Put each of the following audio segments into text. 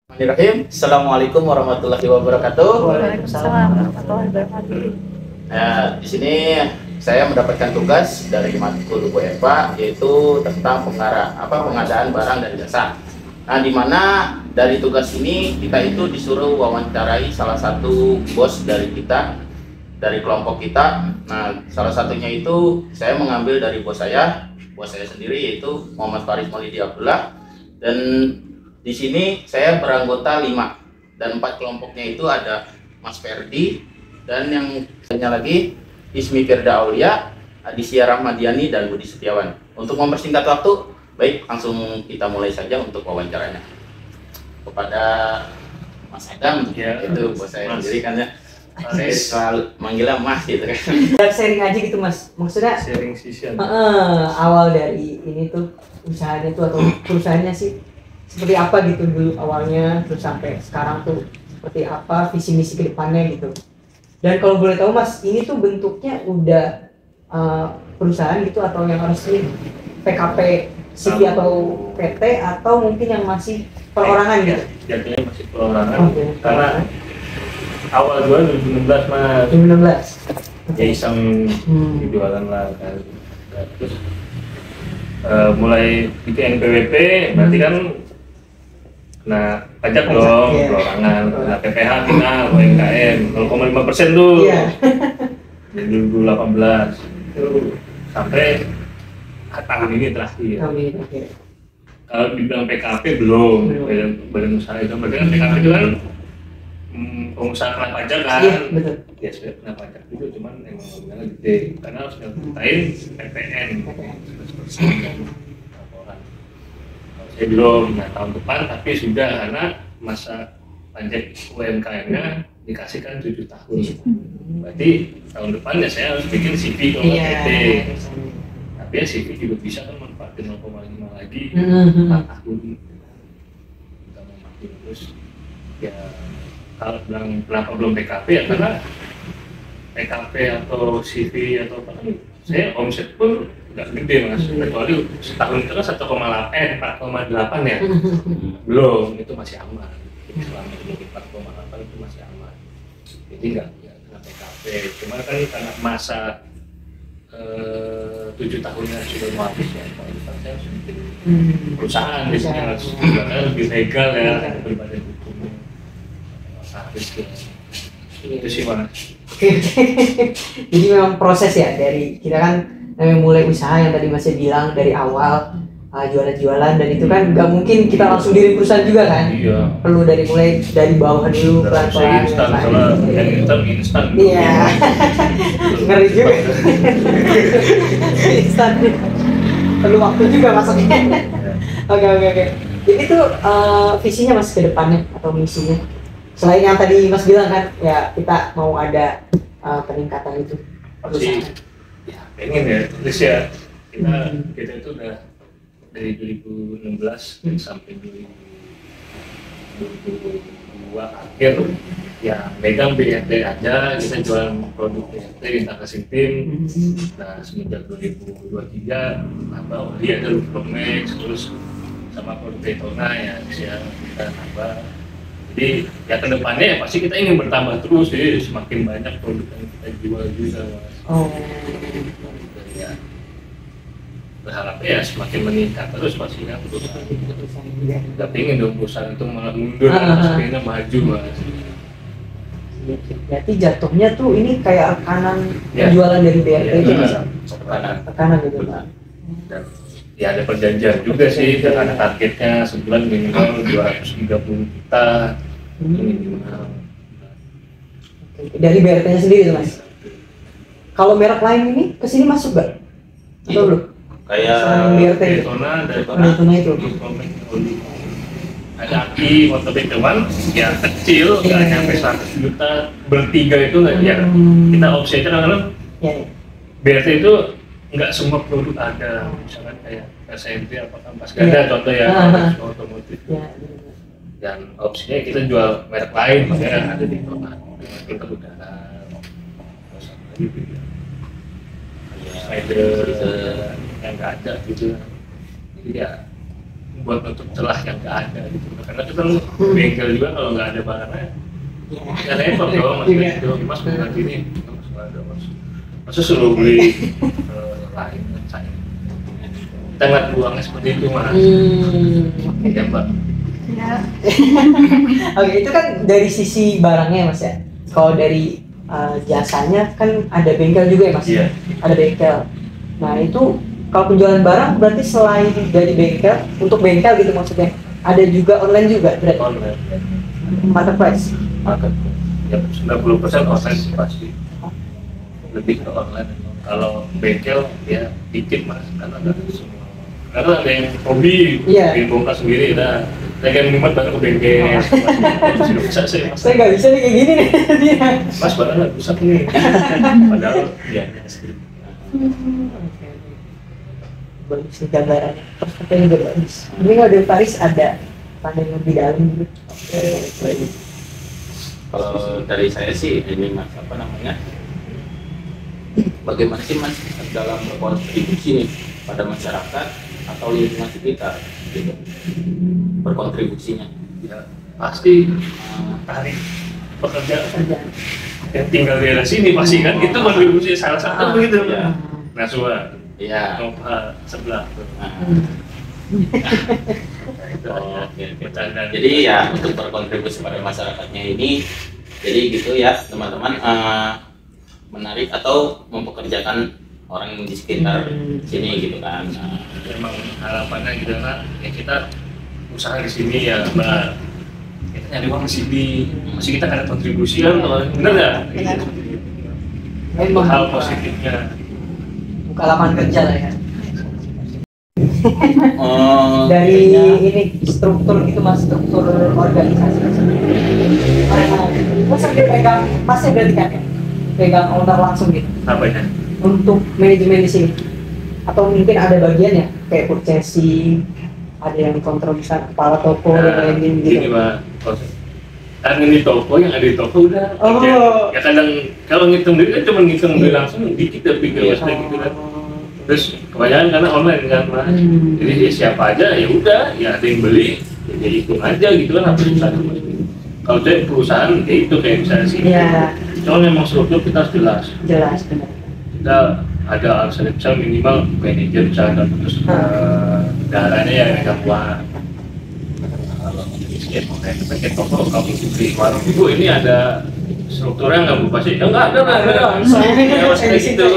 Bismillahirrahmanirrahim. Assalamualaikum warahmatullahi wabarakatuh. Waalaikumsalam warahmatullahi wabarakatuh. Di sini saya mendapatkan tugas dari matkul Bu Eva, yaitu tentang pengadaan barang dan jasa. Nah, di mana dari tugas ini kita itu disuruh wawancarai salah satu bos dari kita, dari kelompok kita. Nah, salah satunya itu saya mengambil dari bos saya sendiri, yaitu Muhammad Faris Maulidi Abdullah. Dan di sini saya beranggota 5 dan 4 kelompoknya itu ada Mas Ferdi dan yang lainnya lagi Ismi Firda Aulia, Adisya Rahmadiani dan Budi Setiawan. Untuk mempersingkat waktu, baik langsung kita mulai saja untuk wawancaranya. Kepada Mas Adam, ya, itu bos saya sendiri kan ya. Saya selalu manggilnya Mas gitu kan. Sharing aja gitu Mas, maksudnya sharing session. Awal dari ini tuh usahanya tuh atau perusahaannya sih seperti apa gitu dulu awalnya, terus sampai sekarang tuh seperti apa visi misi kedepannya gitu. Dan kalau boleh tahu Mas, ini tuh bentuknya udah perusahaan gitu atau yang resmi PKP CV atau PT atau mungkin yang masih perorangan gitu? Jadinya masih perorangan. Okay. Karena awal 2016 Mas 2016 ya iseng jualan lah kan. Terus mulai bikin NPWP berarti kan kena pajak dong, perorangan, kena PPH final, UMKM 0,5% tuh. Dari 2018 itu sampai tahun ini terakhir. Kalau dibilang PKP belum, badan usaha itu berarti kan PKP itu kan pengusaha kena pajak kan. Iya, betul. Ya sudah kena pajak itu, cuman emang nominalnya gede karena harus nyertain PPN 11% laporan. Saya belum, nah tahun depan tapi sudah karena masa pajak UMKM-nya dikasihkan 7 tahun. Berarti tahun depan ya saya harus bikin CV kalau PT. Tapi ya CV juga bisa kan manfaatin 0,5 lagi 4 tahun. Kita mau makin terus ya. Kalau bilang kenapa belum PKP ya karena PKP atau CV atau apa, saya omset pun nggak gede Mas, kecuali setahun itu kan 4,8 ya, belum, itu masih aman. Selama ini 4,8 itu masih aman, jadi nggak kena PKP. Cuma kan karena masa 7 tahunnya sudah mau habis ya, kalau saya harus bikin perusahaan di sini harus lebih legal ya daripada hukumnya. Itu sih Mas. Jadi memang proses ya dari kita kan mulai usaha yang tadi Mas bilang dari awal jualan-jualan, dan itu kan nggak mungkin kita langsung diri perusahaan juga kan. Iya. Perlu mulai dari bawah dulu pelan-pelan. Instan. Iya. Ngeri juga. Instan. Perlu waktu juga masuknya. Oke. Jadi itu visinya Mas ke depannya atau misinya? Selain yang tadi Mas bilang kan, ya kita mau ada peningkatan itu. Pasti ya pengen ya, terus ya kita itu udah dari 2016 sampai 2022 akhir ya megang BRT aja, kita jual produk BRT kita kasih tim. Nah semenjak 2023 oli ada Lupromex, terus sama produk Daytona ya kita nambah. Jadi ya kedepannya ya pasti kita ingin bertambah terus, jadi semakin banyak produk yang kita jual juga Mas. Ya berharapnya ya semakin meningkat terus pastinya perusahaan. Kita ingin dong perusahaan itu malah mundur, pastinya maju Mas. Berarti jatuhnya tuh ini kayak rekanan penjualan dari BRT itu Mas. Rekanan gitu Pak. Dan ya ada perjanjian juga sih, ada targetnya sebulan minimal 230 juta minimal. Dari BRT-nya sendiri tuh Mas. Kalau merek lain ini kesini masuk gak? Atau belum? Kayak BRT Daytona itu. Ada Aki, Motorbike cuman ya kecil, nggak nyampe 100 juta. Bertiga itu nggak ya. Kita opsi aja karena BRT itu nggak semua produk ada, misalkan kayak SMP apa Kampas Gada contoh ya, otomotif. Dan opsinya kita jual merek lain, makanya ada di Daytona. Kita udah Spider yang nggak ada gitu. Jadi ya buat nutup celah yang nggak ada gitu. Karena kita bengkel juga kalau nggak ada barangnya ya repot dong mas. Mas bukan gini, mas nggak ada mas. Masa suruh beli lain saya. Kita nggak buangnya seperti itu mas. Ya mbak. Ya. Oke, itu kan dari sisi barangnya mas ya. Kalau dari jasanya kan ada bengkel juga ya mas. Iya. Ada bengkel. Nah itu kalau penjualan barang berarti selain dari bengkel, untuk bengkel gitu maksudnya, ada juga online juga berarti. Online. Marketplace. Market. Ya 90% online sih pasti. Lebih ke online. Kalau bengkel ya dikit mas, karena ada semua. Karena ada yang hobi, bikin bongkar sendiri, nah saya kan minat banget ke bengkel. Sudah bisa sih mas. Saya nggak bisa nih kayak gini nih dia. Mas barang nggak bisa nih. Padahal dia sendiri. Bagus nih gambarannya, perspektifnya juga bagus. Ini kalau dari Paris ada pandang lebih dalam gitu. Baik. Kalau dari saya sih ini mas apa namanya? Bagaimana sih mas dalam berkontribusi nih pada masyarakat atau lingkungan sekitar gitu, berkontribusinya? Ya pasti tarik pekerjaan yang tinggal di daerah sini pasti kan itu kontribusi salah satu begitu. Ya. Nasua, Iya. Nopal sebelah. Oke. Jadi ya untuk berkontribusi pada masyarakatnya ini, jadi gitu ya teman-teman, menarik atau mempekerjakan orang di sekitar sini gitu kan. Memang harapannya gitu kan, ya kita usaha di sini ya mbak, kita nyari uang di sini, masih kita ada kontribusi kan, bener nggak? Itu hal positifnya. Buka lapangan kerja lah ya. Dari kayaknya, ini struktur gitu mas, struktur organisasi. Mas sambil pegang, masnya berarti kan ya? Pegang owner langsung gitu. Apanya? Untuk manajemen di sini. Atau mungkin ada bagian ya, kayak purchasing, ada yang kontrol bisa kepala toko dan lain-lain gitu. Gini mbak, kan ini toko yang ada di toko udah. Oh. Ya kadang kalau ngitung duit kan cuma ngitung duit langsung dikit tapi gak usah gitu kan. Terus kebanyakan karena online kan mas, jadi ya siapa aja ya udah, ya ada yang beli, ya hitung aja gitu kan apa susah. Kalau saya perusahaan ya itu kayak misalnya sih. Iya. Cuma memang struktur kita harus jelas. Jelas benar. Kita ada harus ada misal minimal manajer misalnya terus darahnya ya megang uang. Kalau miskin mau kayak toko kamu beli warung ibu ini ada strukturnya nggak bu pasti ya nggak ada ya masih kayak gitu.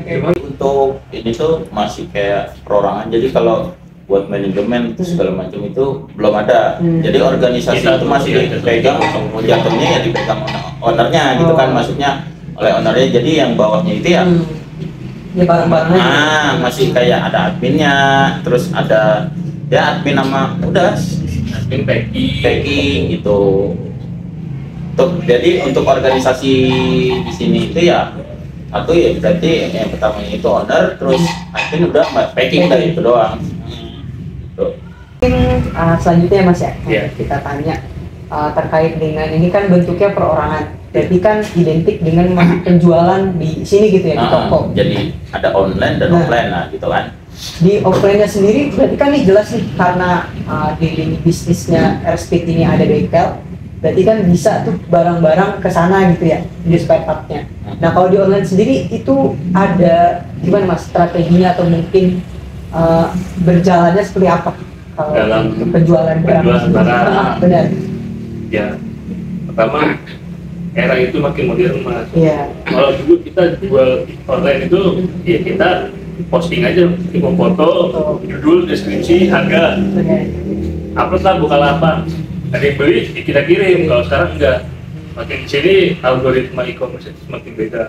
Cuman untuk ini tuh masih kayak perorangan, jadi kalau buat manajemen itu segala macam itu belum ada. Jadi organisasi itu masih dipegang, jatuhnya ya dipegang ownernya gitu kan, maksudnya oleh ownernya. Jadi yang bawahnya itu ya Ya barang-barangnya. masih kayak ada adminnya, terus ada ya admin nama udah admin packing gitu. Jadi untuk organisasi di sini itu ya atau ya berarti yang pertamanya itu owner, terus admin udah packing dari itu doang. Mungkin selanjutnya mas ya, Iya. kita tanya terkait dengan ini kan bentuknya perorangan, jadi kan identik dengan penjualan di sini gitu ya, di toko. Jadi ada online dan offline lah gitu kan. Di offline-nya sendiri berarti kan nih jelas nih karena di lini bisnisnya Airspeed ini ada bengkel, berarti kan bisa tuh barang-barang ke sana gitu ya, di spare part-nya. Nah kalau di online sendiri itu ada gimana mas strateginya atau mungkin berjalannya seperti apa kalau dalam penjualan barang? Benar. Ya pertama era itu makin modern mas. Iya. Kalau dulu kita jual online itu ya kita posting aja, kita mau foto, judul, deskripsi, harga, upload lah Bukalapak. Ada yang beli, ya kita kirim. Kalau sekarang enggak. Makin di sini algoritma e-commerce itu semakin beda.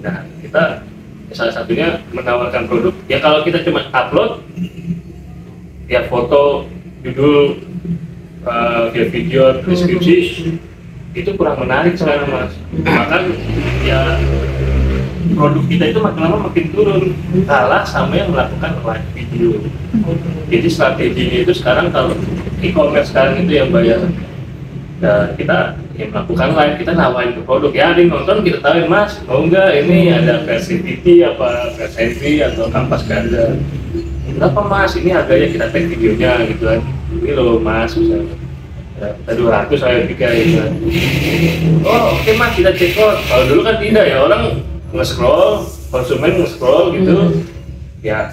Nah kita salah satunya menawarkan produk. Ya kalau kita cuma upload, ya foto, judul, via video, deskripsi, itu kurang menarik sekarang mas. Bahkan ya produk kita itu makin lama makin turun, kalah sama yang melakukan live video. Jadi strateginya itu sekarang kalau e-commerce sekarang itu yang bayar, ya kita yang melakukan live, kita nawarin ke produk. Ya ada yang nonton, kita tahu mas, mau nggak ini ada versi TT apa versi entry atau kampas ganda. berapa mas, ini harganya, kita tag videonya gitu kan, ini loh mas misalnya kita 200 saya pikir gitu kan. Oh oke mas, kita check out. Kalau dulu kan tidak ya, orang nge-scroll, konsumen nge-scroll gitu ya,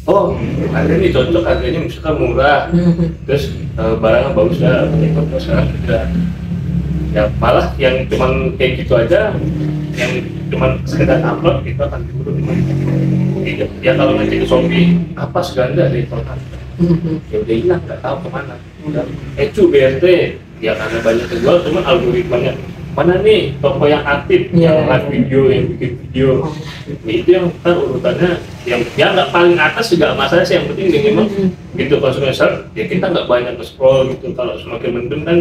oh harganya cocok, harganya misalkan murah, terus barangnya bagus ya, check out. Sekarang tidak ya, malah yang cuman kayak gitu aja, yang cuman sekedar upload itu akan turun. Ya kalau ngecek ke Shopee apa seganda dari total ya udah hilang, nggak tahu kemana. Udah BRT ya karena banyak terjual, cuman algoritmanya mana nih toko yang aktif, yang live video, yang bikin video, ya, itu yang ntar urutannya yang ya nggak paling atas juga masalah sih, yang penting dia memang gitu konsumen search ya, kita nggak banyak scroll gitu. Kalau semakin mendem kan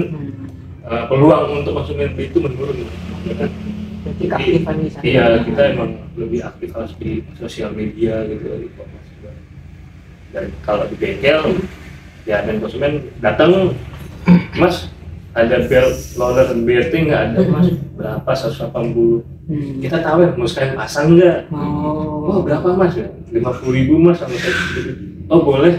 peluang untuk konsumen itu menurun ya kan. Berarti keaktifan di sana. Iya, kita emang lebih aktif harus di sosial media gitu, di e-commerce juga. Dan kalau di bengkel ya, dan konsumen datang, mas ada belt loader BRT nggak ada mas, berapa 180. Kita tahu ya mau sekalian pasang nggak? Oh berapa mas ya, 50.000 mas sama saya. Oh boleh,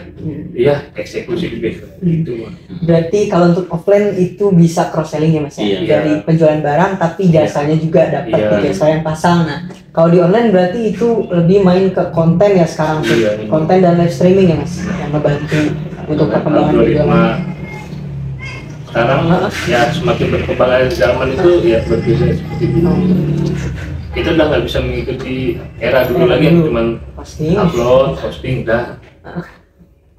iya eksekusi di bengkel gitu mas. Berarti kalau untuk offline itu bisa cross selling ya mas ya, Iya. dari penjualan barang tapi jasanya juga dapat di jasa yang pasang. Nah kalau di online berarti itu lebih main ke konten ya sekarang tuh, konten dan live streaming ya mas, yang membantu untuk perkembangan algoritma sekarang ya, semakin berkembang zaman itu ya berbeda seperti dulu. Kita udah nggak bisa mengikuti era dulu lagi yang cuman upload, posting, dah.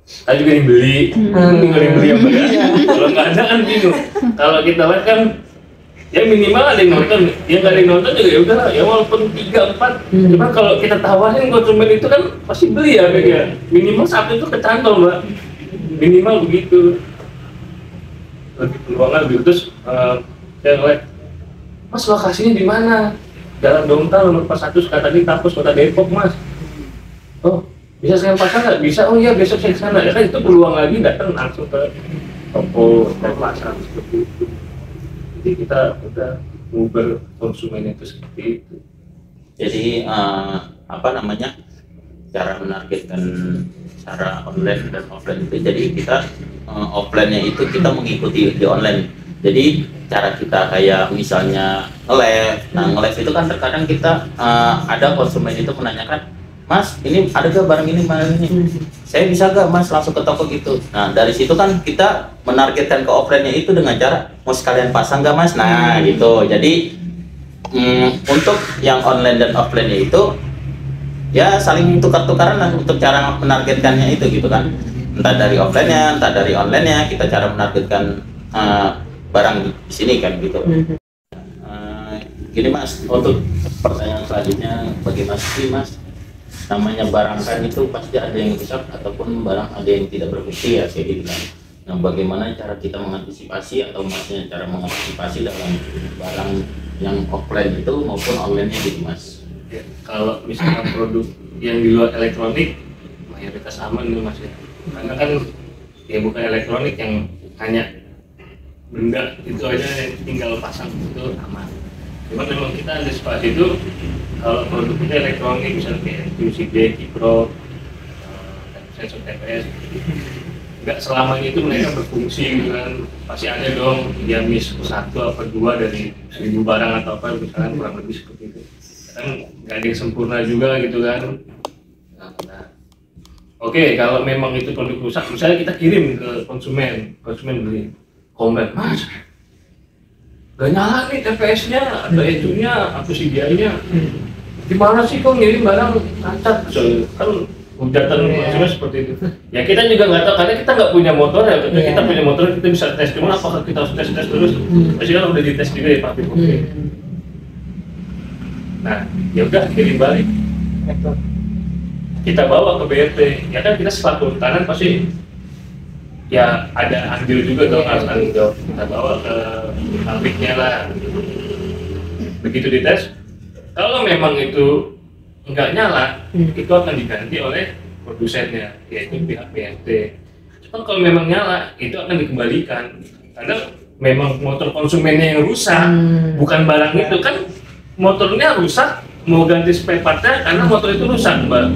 Saya juga yang beli, tinggal yang beli yang beli. Kalau nggak ada kan bingung. Kalau kita lihat kan ya minimal ada yang nonton, yang nggak ada yang nonton juga ya udah, ya walaupun 3-4. Cuman kalau kita tawarin konsumen itu kan pasti beli ya, kayak minimal satu itu kecantol mbak, minimal begitu. Lebih peluangnya lebih. Terus saya ngeliat, mas lokasinya di mana? Jalan Dongtal nomor 41 Sukatani Kampus Kota Depok mas. Oh bisa saya pasang nggak? Bisa. Oh iya besok saya kesana. Ya kan itu peluang lagi, datang langsung ke toko dan pasar seperti itu. Jadi kita udah nguber konsumen itu seperti itu. Jadi apa namanya, cara menargetkan cara online dan offline itu, jadi kita offline-nya itu kita mengikuti di online. Jadi cara kita kayak misalnya nge-live, nah nge-live itu kan terkadang kita ada konsumen itu menanyakan, mas ini ada gak barang ini, saya bisa gak mas langsung ke toko gitu. Nah dari situ kan kita menargetkan ke offline-nya itu dengan cara mau sekalian pasang gak mas, nah gitu. Jadi untuk yang online dan offline-nya itu ya saling tukar-tukaran lah untuk cara menargetkannya itu gitu kan, entah dari offline-nya, entah dari online-nya, kita cara menargetkan barang di sini kan gitu. Gini mas, untuk pertanyaan selanjutnya bagi mas Ki, mas, namanya barang kan itu pasti ada yang rusak ataupun barang ada yang tidak berfungsi ya kayak gitu kan. Nah bagaimana cara kita mengantisipasi atau maksudnya cara mengantisipasi dalam barang yang offline itu maupun online-nya gitu mas? Ya, kalau misalkan produk yang di luar elektronik mayoritas aman itu mas ya, karena kan ya bukan elektronik yang hanya benda itu aja yang tinggal pasang itu aman. Cuma memang kita antisipasi itu kalau produk itu elektronik misalnya kayak QCD, Kipro, sensor TPS, nggak selamanya itu mereka berfungsi gitu kan, pasti ada dong dia miss 1 atau 2 dari 1000 barang atau apa misalkan, kurang lebih seperti itu. Kan nggak ada yang sempurna juga gitu kan. Nah, oke, kalau memang itu produk rusak, misalnya kita kirim ke konsumen beli, komen, mas, gak nyala nih TPS-nya, ada itunya, apa CGI-nya, gimana sih kok ngirim barang cacat? Kan hujatan konsumen seperti itu. Ya kita juga nggak tahu karena kita nggak punya motor ya. Ketika kita punya motor kita bisa tes, cuma apakah kita harus tes terus? Pasti kan udah dites juga ya Pak. Nah, ya udah kirim balik. Kita bawa ke BRT. Ya kan kita sepatu kanan pasti ya ada andil juga dong, harus andil. Kita bawa ke pabriknya lah. Begitu dites, kalau memang itu nggak nyala, itu akan diganti oleh produsennya, yaitu pihak BRT. Cuma kalau memang nyala, itu akan dikembalikan. Karena memang motor konsumennya yang rusak, bukan barang itu kan. Motornya rusak, mau ganti spare partnya karena motor itu rusak mbak.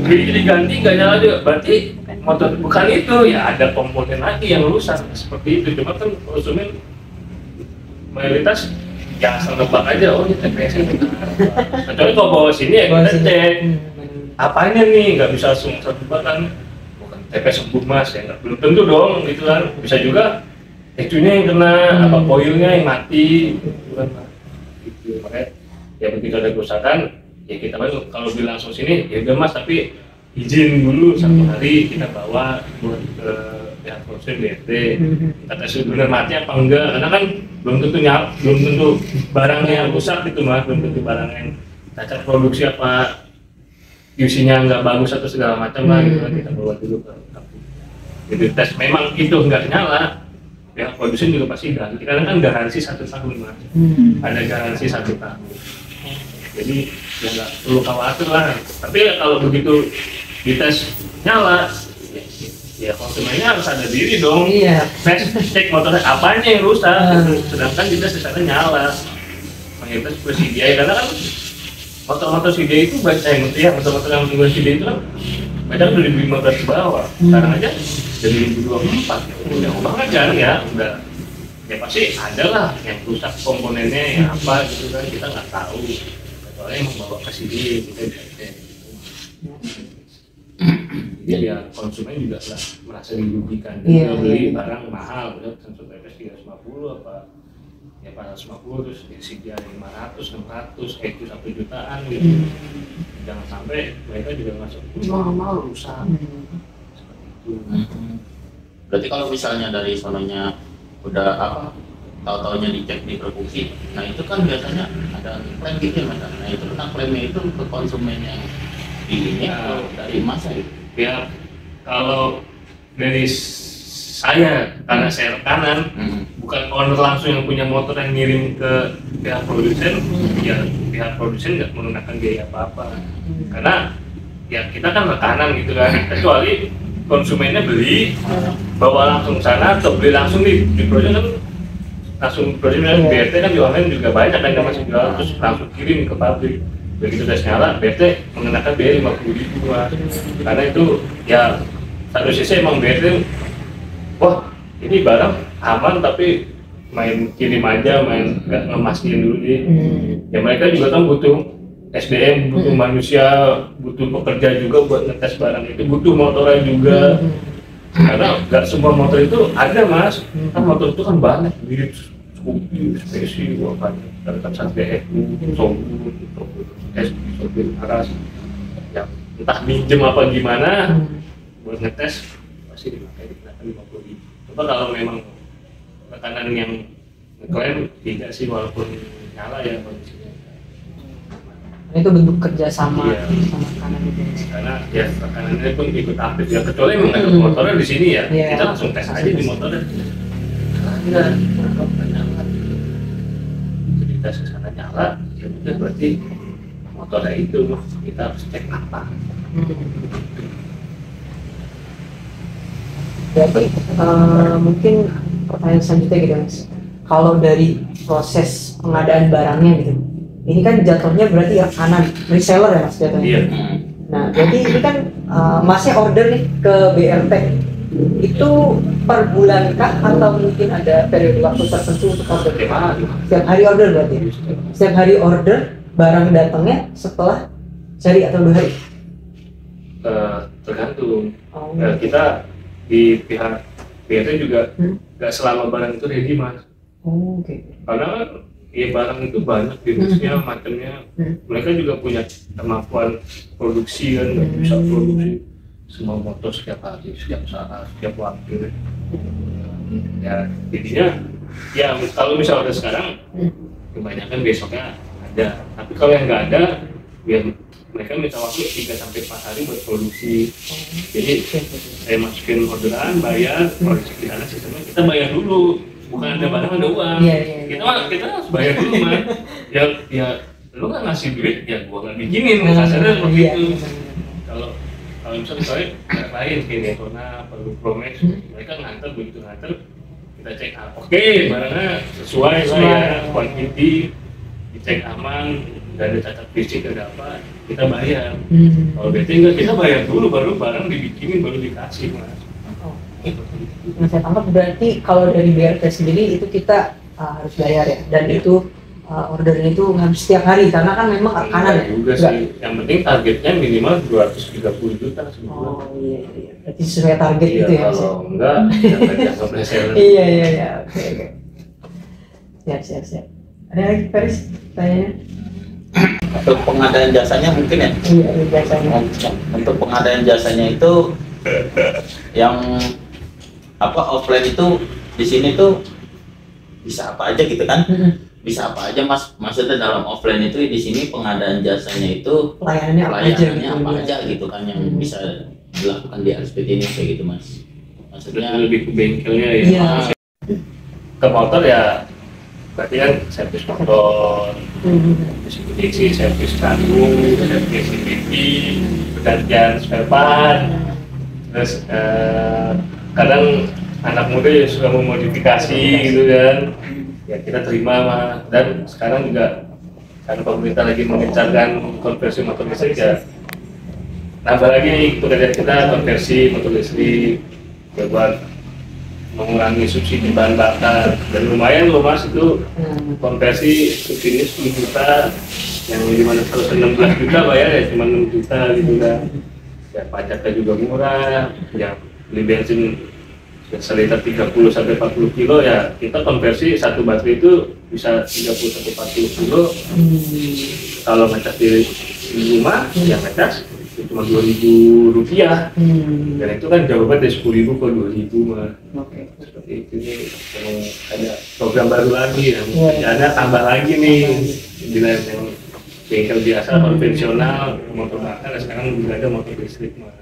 Jadi diganti nggak nyala juga, berarti motor bukan itu, ya ada komponen lagi yang rusak seperti itu. Cuma kan konsumen mayoritas ya asal nebak aja, oh ini TPS nya benar. Kecuali kalau bawa sini ya kita cek apanya nih, nggak bisa langsung satu kan bukan TPS sembuh mas ya, nggak belum tentu dong gitu kan, bisa juga ecunya yang kena, apa koilnya yang mati gitu kan. Gitu. Makanya ya begitu ada kerusakan ya kita baru kalau bilang langsung sini ya udah mas, tapi izin dulu 1 hari kita bawa buat ke pihak proses BRT, kita tes benar mati apa enggak, karena kan belum tentu belum tentu barangnya yang rusak gitu mas, belum tentu barang yang cacat produksi apa QC-nya nggak bagus atau segala macam lah gitu kan, kita bawa dulu ke jadi tes memang itu nggak nyala ya produsen juga pasti ganti, karena kan garansi 1 tahun mas, ada garansi 1 tahun, jadi ya nggak perlu khawatir lah. Tapi ya kalau begitu dites nyala ya konsumennya harus ada diri dong, cek motornya apanya yang rusak, sedangkan dites di sana nyala. Mayoritas CDI, karena kan motor-motor CDI itu banyak motor-motor yang menggunakan CDI itu kan banyak dari 2015 ke bawah, sekarang aja dari 2024 ya udah banget kan ya, udah ya pasti ada lah yang rusak komponennya yang apa gitu kan, kita nggak tahu, soalnya yang membawa ke sini kita bisa cek. Jadi ya konsumen juga lah merasa dirugikan, dia beli barang mahal, ya sensor TPS 350 apa ya 450, terus CDI 500, 600, itu 1 jutaan gitu. Jangan sampai mereka juga masuk mahal rusak. Seperti itu. Berarti kalau misalnya dari sononya udah apa, tahu-taunya dicek di produksi, nah itu kan biasanya ada klaim gitu ya mas. Nah itu tentang klaimnya itu ke konsumen yang di ini atau dari masa itu? Ya kalau dari saya, karena saya rekanan, bukan owner langsung yang punya motor yang ngirim ke pihak produsen, ya pihak produsen nggak menggunakan biaya apa-apa, karena ya kita kan rekanan gitu kan, kecuali konsumennya beli, bawa langsung sana atau beli langsung di produsen kan, langsung produsen kan BRT kan di online juga banyak kan yang masih jual, terus langsung kirim ke pabrik. Begitu udah nyala, BRT mengenakan biaya 50.000 mas, karena itu ya satu sisi emang BRT wah ini barang aman tapi main kirim aja, main nggak ngemastiin dulu deh. Ya mereka juga kan butuh SDM, butuh manusia, butuh pekerja juga buat ngetes barang itu, butuh motornya juga. Karena nggak semua motor itu ada mas, kan motor itu kan banyak, mirip Scoopy, Spesi, banyak, kan Satria Eku, Sombur, Sopir Aras, ya entah minjem apa gimana, buat ngetes pasti dipakai dikenakan 50.000. Coba kalau memang rekanan yang ngeklaim tidak sih, walaupun nyala ya kondisinya. Itu bentuk kerjasama sama kanan itu. Karena ya rekanannya pun ikut aktif ya, kecuali memang ada motornya di sini ya, kita langsung tes aja di motornya. Karena nyala, jadi tes ke sana nyala, ya udah berarti motornya itu kita harus cek apa. Berarti mungkin pertanyaan selanjutnya gitu mas, kalau dari proses pengadaan barangnya gitu, ini kan jatuhnya berarti rekanan reseller ya mas jatuhnya. Iya. Nah jadi ini kan masnya order nih ke BRT, itu per bulan kah atau mungkin ada periode waktu tertentu untuk order? Setiap hari order berarti? Setiap hari order, barang datangnya setelah sehari atau 2 hari? Tergantung. Kita di pihak BRT juga nggak selama barang itu ready mas. Karena kan ya barang itu banyak jenisnya, macamnya. Mereka juga punya kemampuan produksi kan, nggak bisa produksi semua motor setiap hari, setiap saat, setiap waktu. Ya jadinya ya kalau misalnya udah sekarang kebanyakan besoknya ada, tapi kalau yang nggak ada ya mereka minta waktu 3-4 hari buat produksi. Jadi saya masukin orderan, bayar, produksi di sana sistemnya kita bayar dulu, bukan ada barang ada uang. Kita harus bayar dulu mah. Ya lu nggak ngasih duit ya gua nggak bikinin, kasarnya seperti itu. Kalau misalnya lain kayak Daytona, Promax, mereka nganter, begitu nganter kita cek oke barangnya sesuai lah ya, quantity dicek aman, nggak ada cacat fisik, nggak ada apa, kita bayar. Kalau BT enggak, kita bayar dulu baru barang dibikinin baru dikasih mas. Yang saya tangkap berarti kalau dari BRT sendiri itu kita harus bayar ya, dan itu ordernya itu harus setiap hari karena kan memang rekanan ya. Juga sih, yang penting targetnya minimal 230 juta sebulan. Oh iya, berarti sesuai target Iya, gitu ya. kalau enggak, jangan dianggap reseller. Iya, oke. Siap. Ada lagi Paris tanya? Untuk pengadaan jasanya mungkin ya. Iya, biasanya. Untuk pengadaan jasanya itu yang offline itu di sini tuh bisa apa aja gitu kan? Bisa apa aja mas, maksudnya dalam offline itu di sini pengadaan jasanya itu Pelayanannya apa aja gitu kan yang bisa dilakukan di Airsplit ini kayak gitu mas. Maksudnya Lebih ke bengkelnya ya. Iya. Ke motor ya berarti kan servis motor, servis servis karbon, servis CVT, pergantian spare part. Terus kadang anak muda ya suka memodifikasi gitu kan, ya kita terima mah. Dan sekarang juga karena pemerintah lagi mengencarkan konversi motor listrik ya, nambah lagi nih pekerjaan kita konversi motor listrik ya buat mengurangi subsidi bahan bakar. Dan lumayan loh mas, itu konversi subsidi 10 juta, yang dimana 116 juta bayar ya cuma 6 juta gitu kan. Ya pajaknya juga murah, ya beli bensin seliter 30 sampai 40 kilo ya kita konversi satu baterai itu bisa 30 sampai 40 kilo. Kalau ngecas di rumah ya ngecas cuma 2.000 rupiah, dan itu kan jawaban dari 10.000 ke 2.000 mah. Seperti itu nih, yang ada program baru lagi, ada tambah lagi nih di lain yang bengkel biasa konvensional motor bakar, sekarang juga ada motor listrik mah.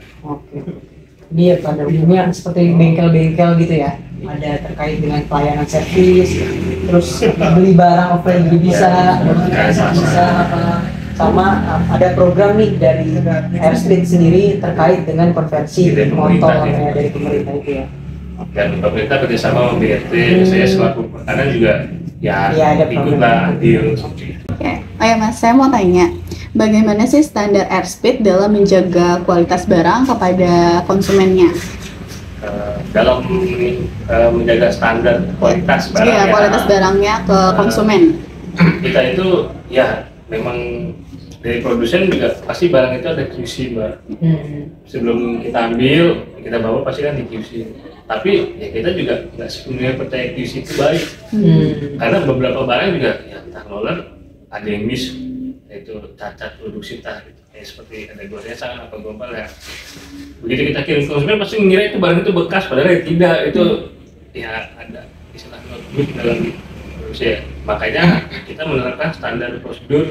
Ini ya pada umumnya seperti bengkel-bengkel gitu ya, ada terkait dengan pelayanan servis, terus beli barang offline juga bisa, modifikasi bisa apa. Sama ada program nih dari Airsplit sendiri terkait dengan konversi motor ya, dari pemerintah itu ya. Dan pemerintah kerjasama sama BRT, saya selaku pertanian juga ya ikutlah andil. Oke, mas, saya mau tanya, bagaimana sih standar Airsplit dalam menjaga kualitas barang kepada konsumennya? Dalam menjaga standar kualitas barang. Iya, kualitas barangnya ke konsumen. Kita itu ya memang dari produsen juga pasti barang itu ada QC mbak. Sebelum kita ambil, kita bawa pasti kan di QC. Tapi ya kita juga nggak sepenuhnya percaya QC itu baik. Karena beberapa barang juga ya entah roller ada yang miss, yaitu cacat produksi entah kayak seperti ada goresan atau gombal ya. Begitu kita kirim ke konsumen pasti mengira itu barang itu bekas, padahal ya tidak, itu ya ada istilah notebook dalam produksi ya. Makanya kita menerapkan standar prosedur.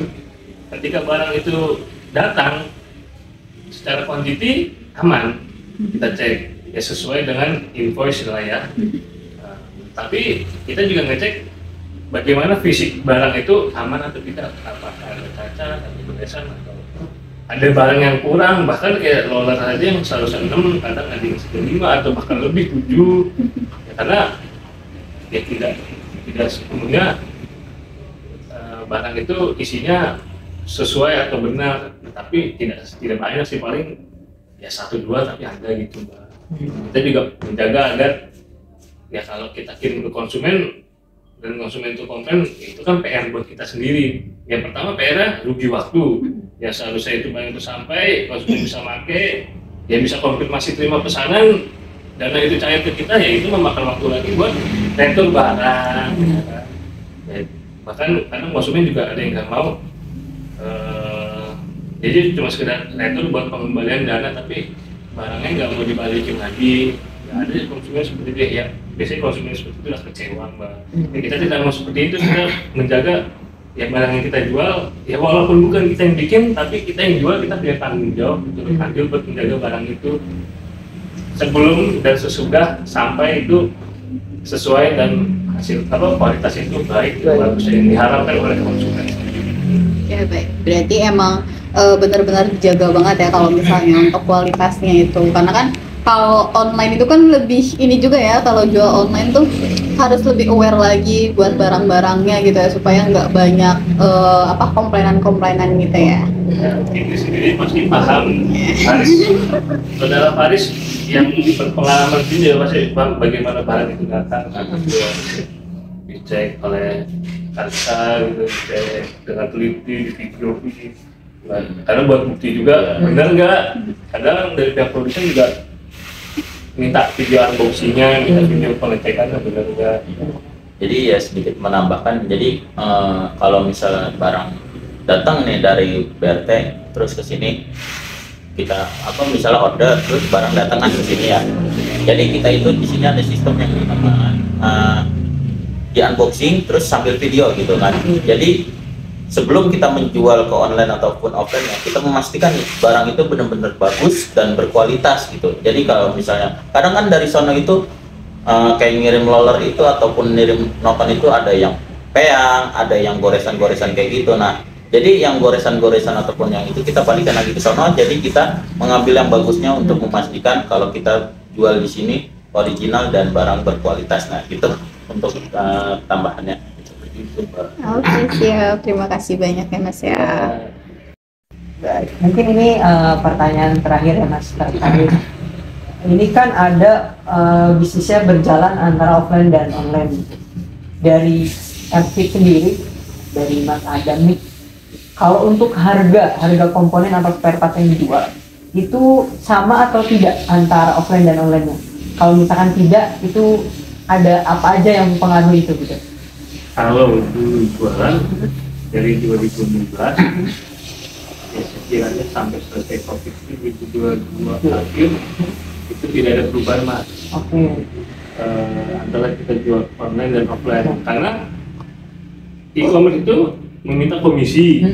Ketika barang itu datang secara quantity aman, kita cek ya sesuai dengan invoice lah ya. Tapi kita juga ngecek bagaimana fisik barang itu aman atau tidak, apakah ada cacat atau goresan atau ada barang yang kurang, bahkan kayak roller aja yang seharusnya 6 kadang ada yang 5 atau bahkan lebih 7 ya, karena ya tidak sepenuhnya barang itu isinya sesuai atau benar, tapi tidak banyak sih, paling ya 1-2 tapi ada gitu mbak. Kita juga menjaga agar ya kalau kita kirim ke konsumen dan konsumen itu komplain, itu kan PR buat kita sendiri. Yang pertama PR-nya rugi waktu, ya seharusnya itu barang itu sampai konsumen bisa pakai, ya bisa konfirmasi terima pesanan, dana itu cair ke kita, ya itu memakan waktu lagi buat retur barang. Ya, bahkan kadang konsumen juga ada yang nggak mau. Jadi cuma sekedar retur buat pengembalian dana, tapi barangnya nggak mau dibalikin lagi. Ya, ada konsumen seperti itu ya. Biasanya konsumen seperti itu udah kecewa mbak. Ya, kita tidak mau seperti itu, kita menjaga ya barang yang kita jual. Ya walaupun bukan kita yang bikin, tapi kita yang jual, kita punya tanggung jawab untuk andil buat menjaga barang itu sebelum dan sesudah sampai itu sesuai dan hasil kualitas itu baik, bagus yang diharapkan oleh konsumen. Ya baik, berarti emang benar-benar dijaga banget ya kalau misalnya untuk kualitasnya itu, karena kan kalau online itu kan lebih ini juga ya, kalau jual online tuh harus lebih aware lagi buat barang-barangnya gitu ya, supaya nggak banyak komplainan-komplainan gitu ya. Ya, ini sendiri pasti paham. Faris, saudara Faris yang berpengalaman sini ya pasti paham bagaimana barang itu datang kan, dicek oleh Karsa gitu, dicek dengan teliti di video ini. Karena buat bukti juga benar nggak, kadang dari pihak produsen juga minta video unboxingnya, minta video pengecekannya benar nggak. Jadi ya sedikit menambahkan, jadi kalau misalnya barang datang nih dari BRT terus ke sini, kita misalnya order terus barang datang kan ke sini ya. Jadi kita itu di sini ada sistem yang dinamakan di unboxing terus sambil video gitu kan. Jadi sebelum kita menjual ke online ataupun offline ya, kita memastikan nih, barang itu benar-benar bagus dan berkualitas gitu. Jadi kalau misalnya kadang kan dari sono itu kayak ngirim roller itu ataupun ngirim noken itu ada yang peang, ada yang goresan-goresan kayak gitu. Nah, jadi yang goresan-goresan ataupun yang itu kita balikan lagi ke sono. Jadi kita mengambil yang bagusnya untuk memastikan kalau kita jual di sini original dan barang berkualitas. Nah, gitu untuk tambahannya. Oke, siap. Terima kasih banyak ya Mas ya. Baik, mungkin ini pertanyaan terakhir ya Mas terkait. Ini kan ada bisnisnya berjalan antara offline dan online. Dari Airspid sendiri, dari Mas Adam nih, kalau untuk harga komponen atau spare part yang dijual itu sama atau tidak antara offline dan online-nya? Kalau misalkan tidak, itu ada apa aja yang mempengaruhi itu gitu? Kalau dulu jualan dari 2016 ya sekiranya sampai selesai COVID 2022 akhir itu tidak ada perubahan Mas. Oke. Antara kita jual online dan offline, karena e-commerce itu meminta komisi.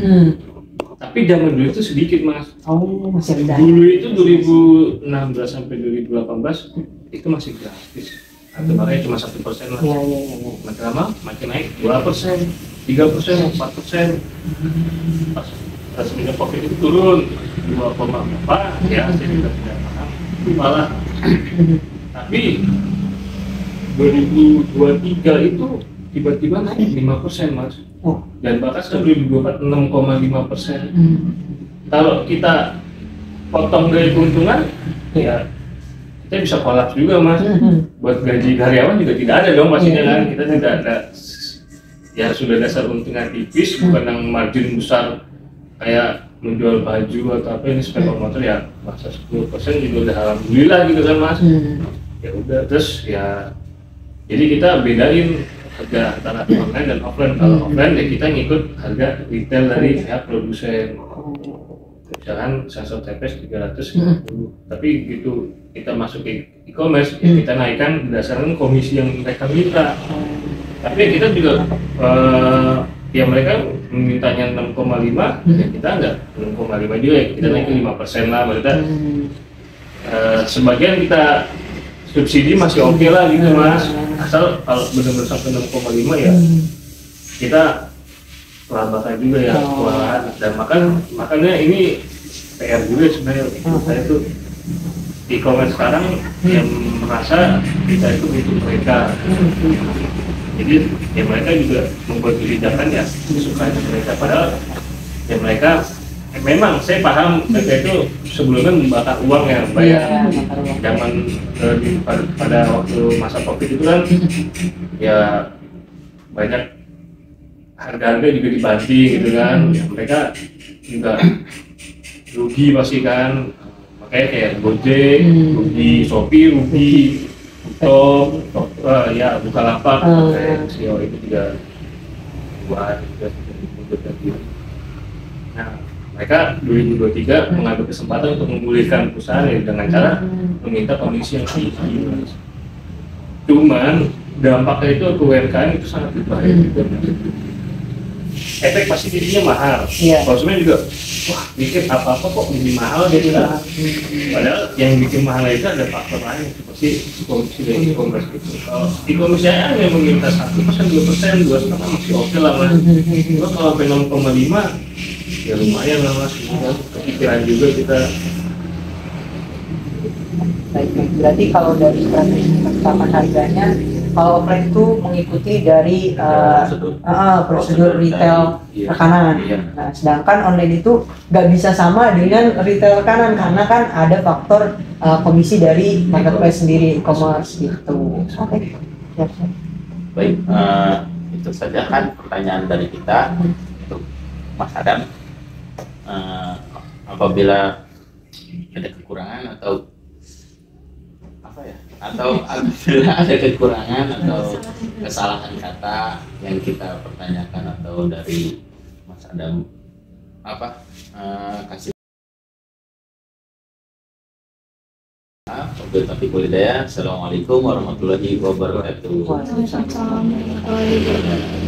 Tapi zaman dulu itu sedikit Mas. Oh, masih rendah. Dulu itu 2016 sampai 2018 itu masih gratis. Atau makanya cuma 1% lah. Iya. Makin lama makin naik 2%, 3%, 4%. Pas semenjak COVID itu turun 2,4, ya saya juga tidak paham. Malah tapi 2023 itu tiba-tiba naik 5% Mas. Oh. Dan bahkan sekarang 2024 6,5%. Kalau kita potong dari keuntungan, ya kita bisa kolaps juga Mas. Buat gaji karyawan juga tidak ada dong pastinya kan. Kita tidak ada, ya sudah dasar untungnya tipis, bukan yang margin besar kayak menjual baju atau apa. Ini sepeda motor ya masa 10% juga udah alhamdulillah gitu kan Mas. Ya udah, terus ya jadi kita bedain harga antara online dan offline. Kalau offline ya kita ngikut harga retail dari pihak produsen. Misalkan sensor TPS 350, tapi gitu kita masuk ke e-commerce ya kita naikkan berdasarkan komisi yang mereka minta. Tapi kita juga ya mereka mintanya 6,5, ya kita enggak 6,5 juga, ya kita naikin 5% lah. Berarti sebagian kita subsidi masih oke lah gitu Mas, asal kalau benar-benar sampai 6,5 ya kita kelabakan juga ya kewalahan. Dan makanya ini PR juga sebenarnya saya tuh e-commerce sekarang yang merasa kita itu untuk mereka. Jadi ya mereka juga membuat kebijakan ya kesukaan mereka, padahal ya mereka memang saya paham mereka itu sebelumnya membakar uang ya, bayar zaman pada waktu masa COVID itu kan ya banyak harga-harga juga dibanting gitu kan, ya, mereka juga rugi pasti kan, makanya kayak Gojek rugi, Shopee rugi, ya Bukalapak kayak CEO itu juga buat juga mundurkan diri. Nah mereka 2023 mengambil kesempatan untuk memulihkan perusahaan ya, dengan cara meminta komisi yang tinggi. Cuman dampaknya itu ke UMKM itu sangat berbahaya juga. Efek pasti jadinya mahal. Konsumen juga, wah bikin apa-apa kok lebih mahal gitu lah. Padahal yang bikin mahal itu ada faktor lain, seperti komisi dari e-commerce gitu. Kalau e-commerce nya yang meminta 1%, 2%, 2,5% masih oke lah Mas. Cuma kalau sampai 6,5 ya lumayan lah Mas, kepikiran juga kita. Baik, berarti kalau dari strategi penetapan harganya Kalau offline itu mengikuti dari prosedur retail Iya. rekanan. Iya. Nah, sedangkan online itu nggak bisa sama dengan retail rekanan karena kan ada faktor komisi dari marketplace sendiri, e-commerce gitu. Oke. Siap, siap. Baik, itu saja kan pertanyaan dari kita untuk Mas Adam. Apabila ada kekurangan atau apa ya, atau apabila ada kekurangan atau kesalahan kata yang kita pertanyakan atau dari Mas Adam kasih Wabillahi Hidayah. Assalamualaikum warahmatullahi wabarakatuh. Waalaikumsalam. Waalaikumsalam.